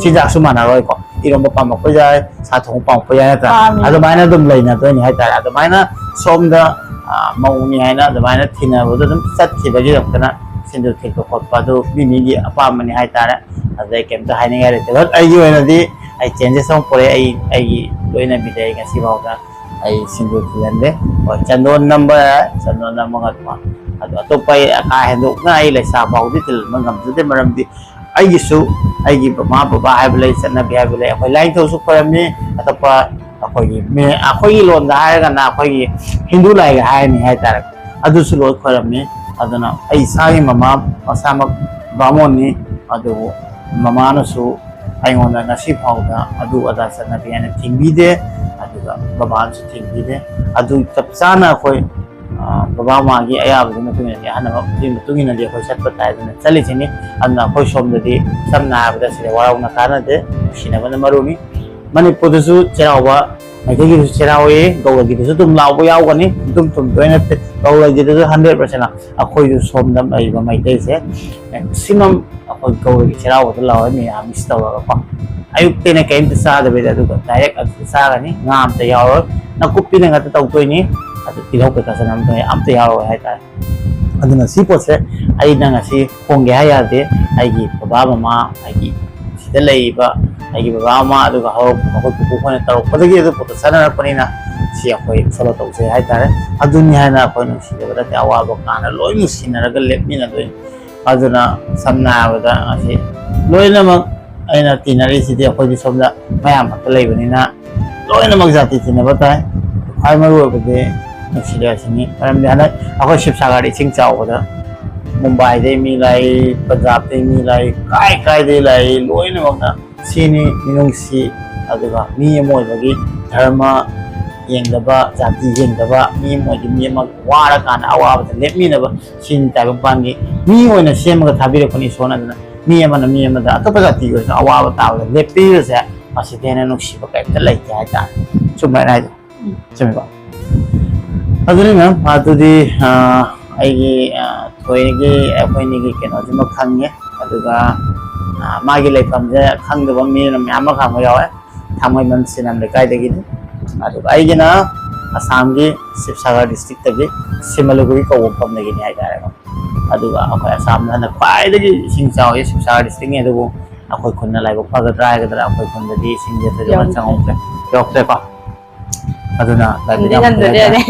चिजासु मानारोय को इरम पाम को जाय साथों पाम को जाय ता अदमाइना दुम लेना तो नि हाइतारे अदमाइना सोमदा मौनी हाइना अदमाइना थिना बदो दुम सत्खिबगी दक्तना सिंदूर थिको खोटपादु बिमिगी अपामनि हाइतारे अदai केमता हाइनिगा रेते बट आइगी ओइनादि आई चेंजेस हम परे आई लोइना बिदाय गसि बावदा आई सिंदूर थिलंदे और चंदोन नंबर गतमा अदो अतोपै का हेदो ना आई लेसा बावदि तिल मंगमजुदे मरमदि आइगिसु आइगी मा बाबा हाइबले चना बिहाबले अखोइ लाइन तोसु परमनि अतोपा अखोई लोन हायरगना अखोई हिंदू लाइग हायनि हायतारे अदुसु लोय खरमनि अदुना आई सागी ममा असामक बामोनी अदु ममानसु ꯑꯩꯉꯣꯟꯗ ꯉꯁꯤ ꯐꯥꯎꯗ ꯑꯗꯨ ꯑꯗꯥ ꯆꯠꯅꯕꯤ ꯍꯥꯏꯅ ꯊꯤꯡꯕꯤꯗꯦ ꯑꯗꯨꯒ ꯕꯕꯥꯅꯁꯨ ꯊꯤꯡꯕꯤꯗꯦ ꯑꯗꯨ ꯆꯞ ꯆꯥꯅ ꯑꯩꯈꯣꯏ ꯕꯕꯥ ꯃꯥꯒꯤ ꯑꯌꯥꯕꯒꯤ ꯃꯇꯨꯡ ꯏꯟꯅꯗꯤ ꯑꯍꯟ ꯑꯃꯒꯤ ꯃꯇꯨꯡ ꯏꯟꯅꯗꯤ ꯑꯩꯈꯣꯏ ꯆꯠꯄ ꯇꯥꯏ ꯑꯗꯨꯅ ꯆꯠꯂꯤꯁꯤꯅꯤ ꯑꯗꯨꯅ ꯑꯩꯈꯣꯏ ꯁꯣꯝꯗꯗꯤ ꯁꯝꯅ ꯍꯥꯏꯔꯕꯗ ꯁꯤꯗ ꯋꯥꯔꯧꯅ ꯀꯥꯟꯅꯗꯦ ꯅꯨꯡꯁꯤꯅꯕꯅ ꯃꯔꯨꯅꯤ ꯃꯅꯤꯄꯨꯔꯗꯁꯨ ꯆꯩꯔꯥꯎꯕ ꯃꯩꯇꯩꯒꯤꯗꯁꯨ ꯆꯩꯔꯥꯎꯋꯤ ꯒꯧꯔꯒꯤꯗꯁꯨ ꯑꯗꯨꯝ ꯂꯥꯎꯕ ꯌꯥꯎꯒꯅꯤ ꯑꯗꯨꯝ ꯇꯣꯏꯅ ꯒꯧꯔꯒꯤꯗꯁꯨ 100% ꯑꯩꯈꯣꯏꯁꯨ ꯁꯣꯝꯗ ꯂꯩꯔꯤꯕ ꯃꯩꯇꯩꯁꯦ ꯃꯦꯛꯁꯤꯃꯝ ꯑꯩꯈꯣꯏ ꯒꯧꯔꯒꯤ ꯆꯩꯔꯥꯎꯕꯗ ꯂꯥꯎꯋꯦ ꯃꯌꯥꯝ ꯃꯤꯁ ꯇꯧꯔꯒꯀꯣ ꯑꯌꯨꯛꯇꯩꯅ ꯀꯩꯝꯇ ꯆꯥꯗꯕꯤꯗ ꯑꯗꯨꯒ ꯗꯥꯏꯔꯦꯛ ꯑꯗꯨꯗ ꯆꯥꯒꯅꯤ ꯉꯥ ꯑꯝꯇ ꯌꯥꯎꯔꯣꯏ ꯅꯥꯀꯨꯞꯄꯤꯅ ꯉꯥꯛꯇ ꯇꯧꯗꯣꯏꯅꯤ ꯑꯗꯨ ꯇꯤꯜꯍꯧ ꯀꯩꯀꯥ ꯆꯅꯝ ꯑꯝꯇ ꯌꯥꯎꯔꯣꯏ ꯍꯥꯏꯇꯥꯔꯦ ꯑꯗꯨꯅ ꯁꯤ ꯄꯣꯠꯁꯦ ꯑꯩꯅ ꯉꯁꯤ ꯍꯣꯡꯒꯦ ꯍꯥꯏ ꯌꯥꯗꯦ ꯑꯩꯒꯤ ꯕꯕꯥ ꯃꯃꯥ ꯑꯩꯒꯤ ꯁꯤꯗ ꯂꯩꯔꯤꯕ ꯑꯩꯒꯤ ꯕꯕꯥ ꯃꯃꯥ ꯑꯗꯨꯒ ꯍꯧꯔꯛꯄ ꯑꯩꯈꯣꯏ ꯄꯨꯄꯨ ꯈꯣꯏꯅ ꯇꯧꯔꯛꯄꯗꯒꯤ ꯑꯗꯨ ꯄꯣꯠꯇꯣ ꯆꯠꯅꯔꯛꯄꯅꯤꯅ ꯁꯤ ꯑꯩꯈꯣꯏ ꯐꯣꯂꯣ ꯇꯧꯖꯩ ꯍꯥꯏꯇꯥꯔꯦ ꯑꯗꯨꯅꯤ ꯍꯥꯏꯅ ꯑꯩꯈꯣꯏ ꯅꯨꯡꯁꯤꯖꯕ ꯅꯠꯇꯦ ꯑꯋꯥꯕ ꯀꯥꯟꯅ ꯂꯣꯏ ꯅꯨꯡꯁꯤꯅꯔꯒ ꯂꯦꯞꯃꯤꯟꯅꯗꯣꯏꯅꯤ ꯑꯗꯨꯅ ꯁꯝꯅ ꯍꯥꯏꯔꯕꯗ ꯉꯁꯤ ꯂꯣꯏꯅꯃꯛ ꯑꯩꯅ ꯇꯤꯟꯅꯔꯤꯁꯤꯗꯤ ꯑꯩꯈꯣꯏꯗꯤ ꯁꯣꯝꯗ ꯃꯌꯥꯝ ꯈꯛꯇ ꯂꯩꯕꯅꯤ나 ꯂꯣꯏꯅꯃꯛ ꯖꯥꯇꯤ ꯇꯤꯟꯅꯕ ꯇꯥꯏ ꯈ꯭ꯋꯥꯏ ꯃꯔꯨ ꯑꯣꯏꯕꯗꯤ ꯅꯨꯡꯁꯤꯔꯁꯤꯅꯤ ꯃꯔꯝꯗꯤ ꯍꯟꯗꯛ ꯑꯩꯈꯣꯏ ꯁꯤꯕꯁꯥꯒꯔꯗ ꯏꯁꯤꯡ ꯆꯥꯎꯕꯗ ꯃꯨꯝꯕꯥꯏꯗꯩ ꯃꯤ ꯂꯥꯛꯏ ꯄꯟꯖꯥꯕꯇꯩ ꯃꯤ ꯂꯥꯛꯏ ꯀꯥꯏꯗꯩ ꯂꯥꯛꯏ ꯂꯣꯏꯅꯃꯛꯅ ꯁꯤꯅꯤ ꯃꯤꯅꯨꯡꯁꯤ ꯑꯗꯨꯒ ꯃꯤ ꯑꯃ ꯑꯣꯏꯕꯒꯤ ꯙꯔꯃ ꯌꯦꯡꯗꯕ ꯖꯥꯇꯤ ꯌꯦꯡꯗꯕ ꯃꯤ ꯑꯃ ꯑꯣꯏꯗꯤ ꯃꯤ ꯑꯃ ꯋꯥꯔꯀꯥꯟꯗ ꯑꯋꯥꯕꯗ ꯂꯦꯞꯃꯤꯟꯅꯕ ꯁꯤꯅꯤ ꯇꯥꯏꯕꯪꯄꯥꯟꯒꯤ ꯃꯤ ꯑꯣꯏꯅ ꯁꯦꯝꯃꯒ ꯊꯥꯕꯤꯔꯛꯄꯅꯤ ꯏꯁꯣꯔꯅ ꯑꯗꯨꯅ ꯃꯤ ꯑꯃꯅ ꯃꯤ ꯑꯃꯗ ꯑꯇꯣꯞꯄ ꯖꯥꯇꯤ ꯑꯣꯏꯔꯁꯨ ꯑꯋꯥꯕ ꯇꯥꯕꯗ ꯂꯦꯞꯄꯤꯕꯁꯦ ꯃꯁꯤꯗ ꯍꯦꯟꯅ ꯅꯨꯡꯁꯤꯕ ꯀꯩꯝꯇ ꯂꯩꯇꯦ ꯍꯥꯏꯇꯥꯔꯦ ꯆꯨꯝꯃꯦꯅ ꯍꯥꯏꯗꯣ ꯆꯨꯝꯃꯤꯀꯣ ꯑꯗꯨꯅꯤ ꯃꯦꯝ ꯑꯗꯨꯗꯤ ꯑꯩꯒꯤ ꯊꯣꯏꯒꯤ ꯑꯩꯈꯣꯏꯅꯤꯒꯤ ꯀꯩꯅꯣꯁꯤꯃ ꯈꯪꯉꯦ ꯑꯗꯨꯒ ꯃꯥꯒꯤ ꯂꯩꯐꯝꯁꯦ ꯈꯪꯗꯕ ꯃꯤꯅ ꯃꯌꯥꯝ ꯑꯃ ꯈꯪꯕ ꯌꯥꯎꯋꯦ ꯊꯥꯡꯃꯩꯕꯟ ꯁꯤꯅꯝ ꯂꯩꯀꯥꯏꯗꯒꯤꯅꯤ ꯑꯗꯨꯒ ꯑꯩꯒꯤꯅ ꯑꯁꯥꯝꯒꯤ ꯁꯤꯕꯁꯥꯒꯔ ꯗꯤꯁꯇ꯭ꯔꯤꯛꯇꯒꯤ ꯁꯤꯃꯂꯨꯒꯨꯔꯤ ꯀꯧꯕ ꯃꯐꯝꯗꯒꯤꯅꯤ ꯍꯥꯏꯇꯥꯔꯦꯀꯣ ꯑꯗꯨꯒ ꯑꯩꯈꯣꯏ ꯑꯁꯥꯝꯗ ꯍꯟꯗꯛ ꯈ꯭ꯋꯥꯏꯗꯒꯤ ꯏꯁꯤꯡ ꯆꯥꯎꯋꯤ ꯁꯤꯕꯁꯥꯒꯔ ꯗꯤꯁꯇ꯭ꯔꯤꯛꯅꯤ ꯑꯗꯨꯕꯨ ꯑꯩꯈꯣꯏ ꯈꯨꯟꯅ ꯂꯥꯏꯕꯛ ꯐꯒꯗ꯭ꯔꯥ ꯍꯥꯏꯒꯗ꯭ꯔꯥ ꯑꯩꯈꯣꯏ ꯈꯨꯟꯗꯗꯤ ꯏꯁꯤꯡꯁꯦ ꯊꯣꯏꯗꯣꯛꯅ ꯆꯪꯍꯧꯗ꯭ꯔꯦ ꯌꯧꯔꯛꯇ꯭ꯔꯦꯀꯣ ꯑꯗꯨꯅ ꯂꯥꯏꯕꯛ ꯌꯥꯝ ꯐꯔꯦ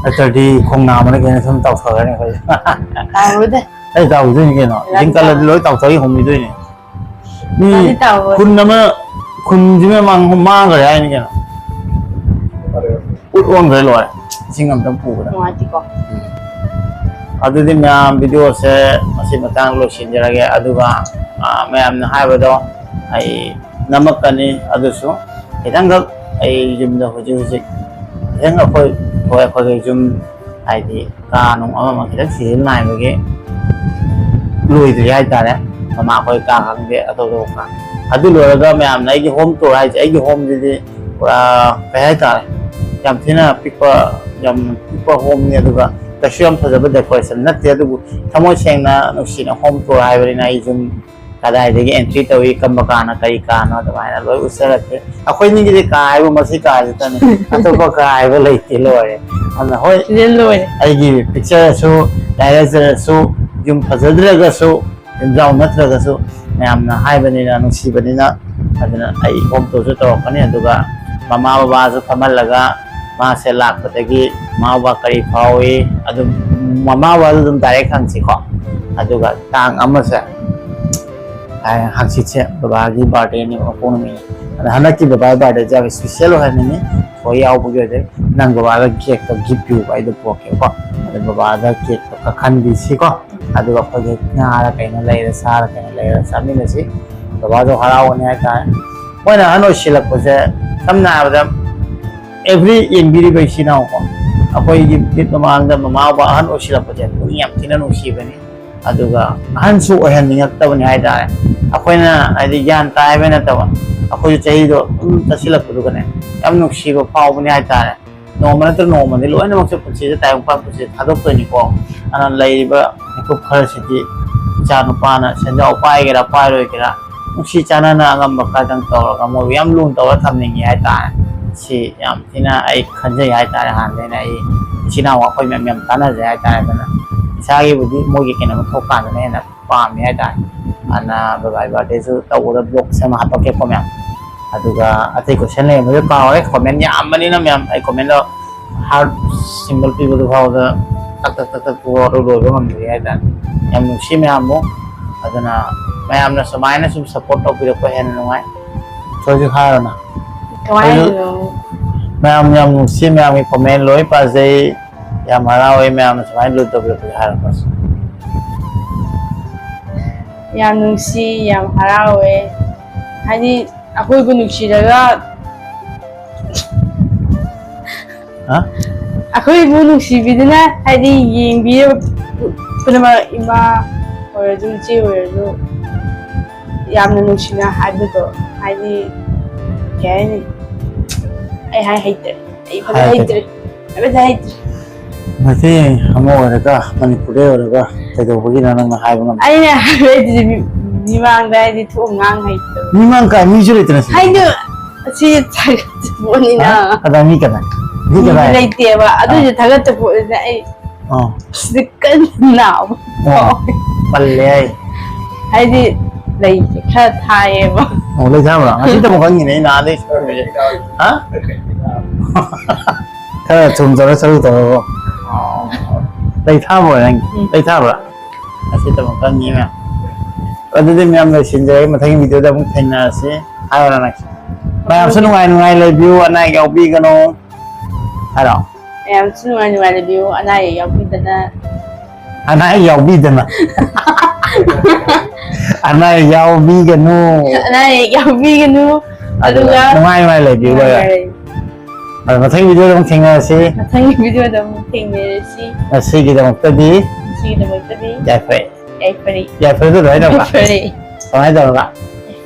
ꯅꯠꯇ꯭ꯔꯗꯤ ꯈꯣꯡꯅꯥꯡꯕꯅ ꯀꯩꯅꯣ ꯁꯨꯝ ꯇꯧꯊꯈ꯭ꯔꯅꯤ ꯑꯩꯈꯣꯏ ꯑꯩ ꯇꯧꯗꯣꯏꯅꯤ ꯀꯩꯅꯣ ꯏꯁꯤꯡ ꯀꯜꯂꯗꯤ ꯂꯣꯏ ꯇꯧꯊꯈꯤ ꯍꯨꯝꯕꯤꯗꯣꯏꯅꯤ ꯃꯤ ꯈꯨꯟ ꯑꯃ ꯈꯨꯟꯁꯤꯃ ꯃꯥꯡꯈ꯭ꯔꯦ ꯍꯥꯏꯅꯤ ꯀꯩꯅꯣ ꯎꯠ ꯑꯣꯟꯈ꯭ꯔꯦ ꯂꯣꯏꯔꯦ ꯏꯁꯤꯡ ꯑꯝꯇꯪ ꯄꯨꯕꯗ ꯑꯗꯨꯗꯤ ꯃꯌꯥꯝ ꯚꯤꯗꯤꯑꯣꯁꯦ ꯃꯁꯤ ꯃꯇꯥꯡꯗ ꯂꯣꯏꯁꯤꯟꯖꯔꯒꯦ ꯑꯗꯨꯒ ꯃꯌꯥꯝꯅ ꯍꯥꯏꯕꯗꯣ ꯑꯩ ꯅꯝꯃꯛꯀꯅꯤ ꯑꯗꯨꯁꯨ ꯈꯤꯇꯪꯈꯛ ꯑꯩ ꯌꯨꯝꯗ ꯍꯧꯖꯤꯛ ꯈꯤꯇꯪ ꯑꯩꯈꯣꯏꯒꯤ ꯌꯨꯝ ꯍꯥꯏꯗꯤ ꯀꯥ ꯅꯨꯡ ꯑꯃ ꯈꯤꯇꯪ ꯁꯤꯖꯤꯟ ꯅꯥꯏꯕꯒꯤ ꯂꯣꯏꯗ꯭ꯔꯤ ꯍꯥꯏꯇꯥꯔꯦ ꯃꯃꯥ ꯑꯩꯈꯣꯏ ꯀꯥ ꯈꯪꯗꯦ ꯑꯇꯣꯞꯄ ꯀꯥ ꯑꯗꯨ ꯂꯣꯏꯔꯒ ꯃꯌꯥꯝꯅ ꯑꯩꯒꯤ ꯍꯣꯝ ꯇꯨꯔ ꯍꯥꯏꯁꯦ ꯑꯩꯒꯤ ꯍꯣꯝꯁꯤꯗꯤ ꯄꯨꯔꯥ ꯀꯩ ꯍꯥꯏꯇꯥꯔꯦ ꯌꯥꯝ ꯊꯤꯅ ꯄꯤꯛꯄ ꯍꯣꯝꯅꯤ ꯑꯗꯨꯒ ꯀꯩꯁꯨ ꯌꯥꯝ ꯐꯖꯕ ꯗꯦꯀꯣꯔꯦꯁꯟ ꯅꯠꯇꯦ ꯑꯗꯨꯕꯨ ꯊꯃꯣꯏ ꯁꯦꯡꯅ ꯅꯨꯡꯁꯤꯅ ꯍꯣꯝ ꯇꯨꯔ ꯍꯥꯏꯕꯅꯤꯅ ꯑꯩ ꯌꯨꯝ ꯀꯗꯥꯏꯗꯒꯤ ꯑꯦꯟꯇ꯭ꯔꯤ ꯇꯧꯏ ꯀꯝꯕ ꯀꯥꯅ ꯀꯔꯤ ꯀꯥꯅꯣ ꯑꯗꯨꯃꯥꯏꯅ ꯂꯣꯏ ꯎꯠꯆꯔꯛꯀꯦ ꯑꯩꯈꯣꯏꯅꯤꯒꯤꯗꯤ ꯀꯥ ꯍꯥꯏꯕ ꯃꯁꯤ ꯀꯥꯁꯤꯇꯅꯤ ꯑꯇꯣꯞꯄ ꯀꯥ ꯍꯥꯏꯕ ꯂꯩꯇꯦ ꯂꯣꯏꯔꯦ ꯑꯗꯨꯅ ꯍꯣꯏ ꯑꯩꯒꯤ ꯄꯤꯛꯆꯔꯁꯨ ꯗꯥꯏꯔꯦꯛꯆꯔꯁꯨ ꯌꯨꯝ ꯐꯖꯗ꯭ꯔꯒꯁꯨ ꯌꯨꯝꯖꯥꯎ ꯅꯠꯇ꯭ꯔꯒꯁꯨ ꯃꯌꯥꯝꯅ ꯍꯥꯏꯕꯅꯤꯅ ꯅꯨꯡꯁꯤꯕꯅꯤ나 ꯑꯗꯨꯅ ꯑꯩ ꯍꯣꯝ ꯇꯨꯔꯁꯨ ꯇꯧꯔꯛꯀꯅꯤ ꯑꯗꯨꯒ ꯃꯃꯥ ꯕꯕꯥꯁꯨ ꯐꯝꯍꯜꯂꯒ ꯃꯥꯁꯦ ꯂꯥꯛꯄꯗꯒꯤ ꯃꯃꯥ ꯕꯕꯥ ꯀꯔꯤ ꯐꯥꯎꯏ ꯑꯗꯨꯝ ꯃꯃꯥ ꯕꯕꯥꯁꯨ ꯑꯗꯨꯝ ꯗꯥꯏꯔꯦꯛ ꯍꯪꯁꯤꯀꯣ ꯑꯗꯨꯒ ꯇꯥꯡ ꯑꯃꯁꯦ ꯍꯪꯆꯤꯠꯁꯦ ꯕꯕꯥꯒꯤ ꯕꯥꯔꯗꯦꯅꯤ ꯃꯄꯣꯛ ꯅꯨꯃꯤꯠꯅꯤ ꯑꯗ ꯍꯟꯗꯛꯀꯤ ꯕꯕꯥꯒꯤ ꯕꯥꯔꯗꯦꯁꯦ ꯌꯥꯝ ꯏꯁꯄꯤꯁꯦꯜ ꯑꯣꯏꯍꯟꯅꯤꯡꯉꯤ ꯊꯣꯏ ꯌꯥꯎꯕꯒꯤ ꯑꯣꯏꯖꯩ ꯅꯪ ꯕꯕꯥꯒ ꯀꯦꯛꯇꯣ ꯒꯤꯐ ꯄꯤꯌꯨꯕ ꯑꯩꯗꯣ ꯄꯣꯔꯛꯀꯦꯀꯣ ꯑꯗ ꯕꯕꯥꯗ ꯀꯦꯛꯇꯣ ꯀꯛꯍꯟꯕꯤꯁꯤꯀꯣ ꯑꯗꯨꯒ ꯑꯩꯈꯣꯏꯒꯤ ꯉꯥꯔ ꯀꯩꯅꯣ ꯂꯩꯔ ꯁꯥꯔ ꯀꯩꯅꯣ ꯂꯩꯔ ꯆꯥꯃꯤꯟꯅꯁꯤ ꯕꯕꯥꯁꯨ ꯍꯔꯥꯎꯒꯅꯤ ꯍꯥꯏꯇꯥꯔꯦ ꯃꯣꯏꯅ ꯑꯍꯟ ꯑꯣꯏꯁꯤꯜꯂꯛꯄꯁꯦ ꯁꯝꯅ ꯍꯥꯏꯔꯕꯗ ꯑꯦꯚ꯭ꯔꯤ ꯌꯦꯡꯕꯤꯔꯤꯕ ꯏꯆꯤꯟ ꯏꯅꯥꯎꯀꯣ ꯑꯩꯈꯣꯏꯒꯤ ꯃꯤꯠ ꯃꯃꯥꯡꯗ ꯃꯃꯥ ꯕꯕꯥ ꯑꯍꯟ ꯑꯣꯏꯁꯤꯜꯂꯛꯄꯁꯦ ꯄꯨꯛꯅꯤꯡ ꯌꯥꯝ ꯊꯤꯅ ꯅꯨꯡꯁꯤꯕꯅꯤ ꯑꯗꯨꯒ ꯑꯍꯟꯁꯨ ꯑꯣꯏꯍꯟꯅꯤꯡꯉꯛꯇꯕꯅꯤ ꯍꯥꯏꯇꯥꯔꯦ ꯑꯩꯈꯣꯏꯅ ꯍꯥꯏꯗꯤ ꯒ꯭ꯌꯥꯟ ꯇꯥꯏ ꯍꯥꯏꯕ ꯅꯠꯇꯕ ꯑꯩꯈꯣꯏꯁꯨ ꯆꯍꯤꯗꯣ ꯑꯗꯨꯝ ꯆꯠꯁꯤꯜꯂꯛꯄꯗꯨꯒꯅꯦ ꯌꯥꯝ ꯅꯨꯡꯁꯤꯕ ꯐꯥꯎꯕꯅꯤ ꯍꯥꯏꯇꯥꯔꯦ ꯅꯣꯡꯃ ꯅꯠꯇ꯭ꯔꯒ ꯅꯣꯡꯃꯗꯤ ꯂꯣꯏꯅꯃꯛꯁꯦ ꯄꯨꯟꯁꯤꯁꯦ ꯇꯥꯏꯕꯪꯄꯥꯟ ꯄꯨꯟꯁꯤꯁꯦ ꯊꯥꯗꯣꯛꯇꯣꯏꯅꯤꯀꯣ ꯑꯗꯨꯅ ꯂꯩꯔꯤꯕ ꯃꯤꯀꯨꯞ ꯈꯔꯁꯤꯗꯤ ꯏꯆꯥ ꯅꯨꯄꯥꯅ ꯁꯦꯟꯖꯥꯎ ꯄꯥꯏꯒꯦꯔꯥ ꯄꯥꯏꯔꯣꯏꯒꯦꯔꯥ ꯅꯨꯡꯁꯤ ꯆꯥꯟꯅꯅ ꯑꯉꯝꯕ ꯈꯔꯗꯪ ꯇꯧꯔꯒ ꯃꯣꯏꯕꯨ ꯌꯥꯝ ꯂꯨꯅ ꯇꯧꯔ ꯊꯝꯅꯤꯡꯉꯤ ꯍꯥꯏꯇꯥꯔꯦ ꯁꯤ ꯌꯥꯝ ꯊꯤꯅ ꯑꯩ ꯈꯟꯖꯩ ꯍꯥꯏꯇꯥꯔꯦ ꯍꯥꯟꯅꯗꯩꯅ ꯑꯩ ꯏꯆꯤꯟ ꯏꯅꯥꯎ ꯑꯩꯈꯣꯏ ꯃꯌꯥꯝ ꯌꯥꯝ ꯇꯥꯟꯅꯖꯩ ꯍꯥꯏꯇꯥꯔꯦ ꯑꯗꯨꯅ ꯏꯁꯥꯒꯤꯕꯨꯗꯤ ꯃꯣꯏꯒꯤ ꯀꯩꯅꯣꯝ ꯊꯣꯛꯀꯥꯟꯗꯅ ꯍꯦꯟꯅ ꯄꯥꯝꯃꯤ ꯍꯥꯏꯇꯥꯔꯦ ꯑꯗꯨꯅ ꯕꯕꯥꯒꯤ ꯕꯥꯔꯗꯦꯁꯨ ꯇꯧꯕꯗ ꯕ꯭ꯂꯣꯛꯁ ꯑꯃ ꯍꯥꯞꯄꯛꯀꯦꯀꯣ ꯃꯌꯥꯝ ꯑꯗꯨꯒ ꯑꯇꯩ ꯀꯣꯏꯁꯟ ꯂꯩꯔꯝꯕꯗꯨ ꯀꯥꯎꯔꯦ ꯀꯣꯃꯦꯟ ꯌꯥꯝꯕꯅꯤꯅ ꯃꯌꯥꯝ ꯑꯩ ꯀꯣꯃꯦꯟꯗꯣ ꯍꯥꯔꯠ ꯁꯤꯝꯕꯜ ꯄꯤꯕꯗꯨ ꯐꯥꯎꯗ ꯇꯛ ꯄꯨꯔ ꯂꯣꯏꯕ ꯉꯝꯗ꯭ꯔꯤ ꯍꯥꯏꯇꯥꯔꯦ ꯌꯥꯝ ꯅꯨꯡꯁꯤ ꯃꯌꯥꯝꯕꯨ ꯑꯗꯨꯅ ꯃꯌꯥꯝꯅ ꯁꯨꯃꯥꯏꯅ ꯁꯨꯝ ꯁꯞꯄꯣꯔꯠ ꯇꯧꯕꯤꯔꯛꯄ ꯍꯦꯟꯅ ꯅꯨꯡꯉꯥꯏ ꯍꯧꯖꯤꯛ ꯍꯥꯏꯔꯣꯅ ꯃꯌꯥꯝ ꯌꯥꯝ ꯅꯨꯡꯁꯤ ꯃꯌꯥꯝꯒꯤ ꯀꯣꯃꯦꯟ ꯂꯣꯏ ꯄꯥꯖꯩ ꯌꯥꯝ ꯍꯔꯥꯎꯋꯦ ꯃꯌꯥꯝꯅ ꯁꯨꯃꯥꯏꯅ ꯂꯨ ꯇꯧꯕꯤꯔꯛꯄꯁꯦ ꯍꯥꯏꯔꯛꯄꯁꯦ ꯌꯥꯝ ꯅꯨꯡꯁꯤ ꯌꯥꯝ ꯍꯔꯥꯎꯋꯦ ꯍꯥꯏꯗꯤ ꯑꯩꯈꯣꯏꯕꯨ ꯅꯨꯡꯁꯤꯔꯒ ꯑꯩꯈꯣꯏꯕꯨ ꯅꯨꯡꯁꯤꯕꯤꯗꯨꯅ ꯍꯥꯏꯗꯤ ꯌꯦꯡꯕꯤꯔꯕ ꯄꯨꯝꯅꯃꯛ ꯏꯃꯥ ꯑꯣꯏꯔꯁꯨ ꯏꯆꯦ ꯑꯣꯏꯔꯁꯨ ꯌꯥꯝꯅ ꯅꯨꯡꯁꯤꯅ ꯍꯥꯏꯕꯗꯣ ꯍꯥꯏꯗꯤ ꯀꯩ ꯍꯥꯏꯅꯤ ꯑꯩ ꯍꯩꯇ꯭ꯔꯦ ꯑꯩ ꯐꯖꯅ ꯍꯩꯇ꯭ꯔꯦ ꯐꯖꯅ ꯍꯩꯇ꯭ꯔꯦ ꯃꯩꯇꯩ ꯑꯃ ꯑꯣꯏꯔꯒ ꯃꯅꯤꯄꯨꯔꯗ ꯑꯣꯏꯔꯒ ꯀꯩꯗꯧꯕꯒꯤꯅꯣ ꯅꯪꯅ ꯍꯥꯏꯕ ꯉꯝꯗꯦ ꯑꯩꯅ ꯍꯥꯏꯕꯗꯤ ꯃꯤꯃꯥꯡꯗ ꯍꯥꯏꯗꯤ ꯊꯣꯛ ꯉꯥꯡ ꯍꯩꯇꯕ ꯃꯤꯃꯥꯡ ꯀꯥꯏ ꯃꯤꯁꯨ ꯂꯩꯇꯅ ꯁꯤ ꯍꯥꯏꯗꯤ ꯁꯤ ꯊꯥꯒꯠꯄ ꯄꯣꯠꯅꯤꯅ ꯑꯗ ꯃꯤ ꯀꯅꯥ ꯃꯤ ꯃꯤꯗꯤ ꯀꯅꯥ ꯂꯩꯇꯦꯕ ꯑꯗꯨꯏꯁꯨ ꯊꯥꯒꯠꯄ ꯄꯣꯠꯅꯤꯅ ꯑꯩ ꯁꯤꯗ ꯀꯟꯅ ꯅꯥꯕ ꯄꯜꯂꯦ ꯑꯩ ꯍꯥꯏꯗꯤ ꯂꯩꯁꯦ ꯈꯔ ꯊꯥꯏꯌꯦꯕ ꯂꯩ ꯊꯥꯕ꯭ꯔꯥ ꯉꯁꯤꯗ ꯑꯃꯨꯛ ꯈꯪꯉꯤꯅꯦ ꯑꯩ ꯅꯍꯥꯟꯗꯩ ꯈꯔ ꯊꯨꯝ ꯇꯧꯔ ꯆꯔꯨ ꯇꯧꯔꯒ ꯂꯩ ꯊꯥꯕ꯭ꯔꯣ ꯅꯪ ꯂꯩ ꯊꯥꯕ꯭ꯔꯥ ꯉꯁꯤꯗ ꯑꯃꯨꯛ ꯈꯪꯉꯤ ꯃꯌꯥꯝ ꯑꯗꯨꯗꯤ ꯃꯌꯥꯝ ꯂꯣꯏꯁꯤꯟꯖꯔꯒ ꯃꯊꯪꯒꯤ ꯚꯤꯗꯤꯑꯣꯗ ꯑꯃꯨꯛ ꯊꯦꯡꯅꯔꯁꯤ ꯍꯥꯏꯔꯣ ꯅꯪ ꯃꯌꯥꯝꯁꯨ ꯅꯨꯡꯉꯥꯏ ꯅꯨꯡꯉꯥꯏ ꯂꯩꯕꯤꯌꯨ ꯑꯅꯥ ꯑꯌꯦꯛ ꯌꯥꯎꯕꯤꯒꯅꯨ ꯍꯥꯏꯔꯣ ꯃꯌꯥꯝꯁꯨ ꯅꯨꯡꯉꯥꯏ ꯅꯨꯡꯉꯥꯏ ꯂꯩꯕꯤꯌꯨ ꯑꯅꯥ ꯑꯌꯦꯛ ꯌꯥꯎꯕꯤꯗꯅ ꯑꯅꯥ ꯑꯌꯦꯛ ꯌꯥꯎꯕꯤꯗꯅ ꯑꯅꯥ ꯑꯌꯦꯛ ꯌꯥꯎꯕꯤꯒꯅꯨ ꯑꯅꯥ ꯑꯌꯦꯛ ꯌꯥꯎꯕꯤꯒꯅꯨ ꯑꯗꯨꯒ ꯅꯨꯡꯉꯥꯏ ꯅꯨꯡꯉꯥꯏ ꯂꯩꯕꯤꯌꯨ ꯑꯗꯣ ꯃꯊꯪꯒꯤ ꯚꯤꯗꯤꯑꯣꯗ ꯑꯃꯨꯛ ꯊꯦꯡꯅꯔꯁꯤ ꯃꯊꯪꯒꯤ ꯚꯤꯗꯤꯑꯣꯗ ꯑꯃꯨꯛ ꯊꯦꯡꯅꯔꯁꯤ ꯉꯁꯤꯒꯤꯗꯃꯛꯇꯗꯤ ꯌꯥꯏꯐꯔꯦ ꯌꯥꯏꯐꯔꯦ ꯌꯥꯏꯐꯔꯦ ꯑꯗꯨꯃꯥꯏꯅ ꯇꯧꯕ ꯌꯥꯏꯐꯔꯦ ꯀꯃꯥꯏꯅ ꯇꯧꯔꯒ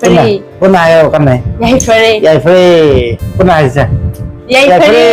ꯌꯥꯏꯐꯔꯦ ꯄꯨꯟꯅ ꯍꯥꯏꯌꯣ ꯀꯟꯅ ꯌꯥꯏꯐꯔꯦ ꯌꯥꯏꯐꯔꯦ ꯄꯨꯟꯅ ꯍꯥꯏꯁꯦ ꯌꯥꯏꯐꯔꯦ